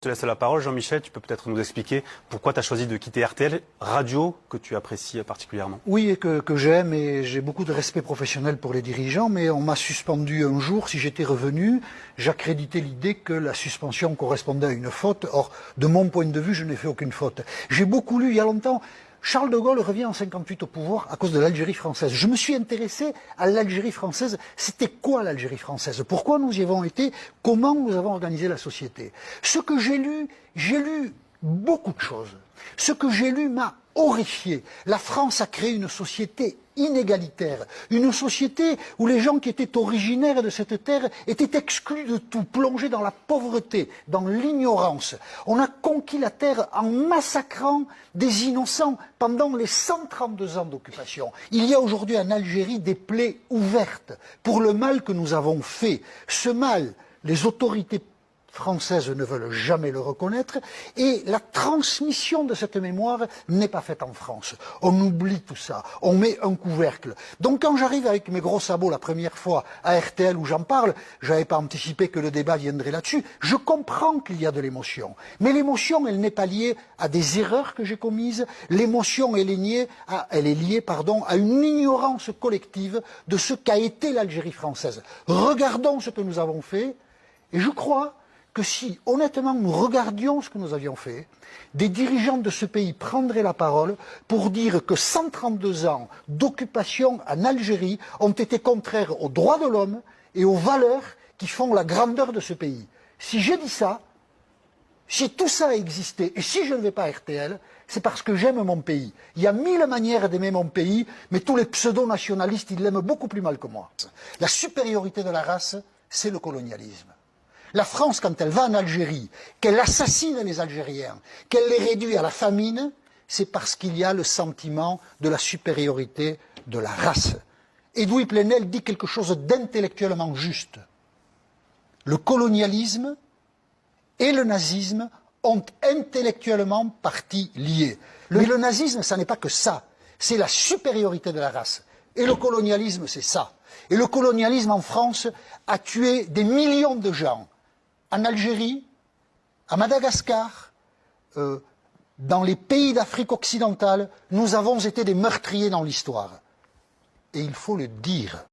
Je te laisse la parole, Jean-Michel. Tu peux peut-être nous expliquer pourquoi tu as choisi de quitter RTL, radio que tu apprécies particulièrement. Oui, et que j'aime, et j'ai beaucoup de respect professionnel pour les dirigeants, mais on m'a suspendu un jour. Si j'étais revenu, j'accréditais l'idée que la suspension correspondait à une faute. Or, de mon point de vue, je n'ai fait aucune faute. J'ai beaucoup lu il y a longtemps. Charles de Gaulle revient en 58 au pouvoir à cause de l'Algérie française. Je me suis intéressé à l'Algérie française. C'était quoi l'Algérie française? Pourquoi nous y avons été? Comment nous avons organisé la société? Ce que j'ai lu beaucoup de choses. Ce que j'ai lu m'a horrifié. La France a créé une société inégalitaire, une société où les gens qui étaient originaires de cette terre étaient exclus de tout, plongés dans la pauvreté, dans l'ignorance. On a conquis la terre en massacrant des innocents pendant les 132 ans d'occupation. Il y a aujourd'hui en Algérie des plaies ouvertes pour le mal que nous avons fait. Ce mal, les autorités françaises ne veulent jamais le reconnaître, et la transmission de cette mémoire n'est pas faite en France. On oublie tout ça, on met un couvercle. Donc quand j'arrive avec mes gros sabots la première fois à RTL où j'en parle, je n'avais pas anticipé que le débat viendrait là-dessus, je comprends qu'il y a de l'émotion. Mais l'émotion, elle n'est pas liée à des erreurs que j'ai commises, l'émotion, elle est liée à une ignorance collective de ce qu'a été l'Algérie française. Regardons ce que nous avons fait, et je crois que si, honnêtement, nous regardions ce que nous avions fait, des dirigeants de ce pays prendraient la parole pour dire que 132 ans d'occupation en Algérie ont été contraires aux droits de l'homme et aux valeurs qui font la grandeur de ce pays. Si j'ai dit ça, si tout ça a existé, et si je ne vais pas à RTL, c'est parce que j'aime mon pays. Il y a 1000 manières d'aimer mon pays, mais tous les pseudo-nationalistes, ils l'aiment beaucoup plus mal que moi. La supériorité de la race, c'est le colonialisme. La France, quand elle va en Algérie, qu'elle assassine les Algériens, qu'elle les réduit à la famine, c'est parce qu'il y a le sentiment de la supériorité de la race. Edoui Plenel dit quelque chose d'intellectuellement juste. Le colonialisme et le nazisme ont intellectuellement partie liée. Mais le nazisme, ça n'est pas que ça. C'est la supériorité de la race. Et le colonialisme, c'est ça. Et le colonialisme en France a tué des millions de gens. En Algérie, à Madagascar, dans les pays d'Afrique occidentale, nous avons été des meurtriers dans l'histoire. Et il faut le dire.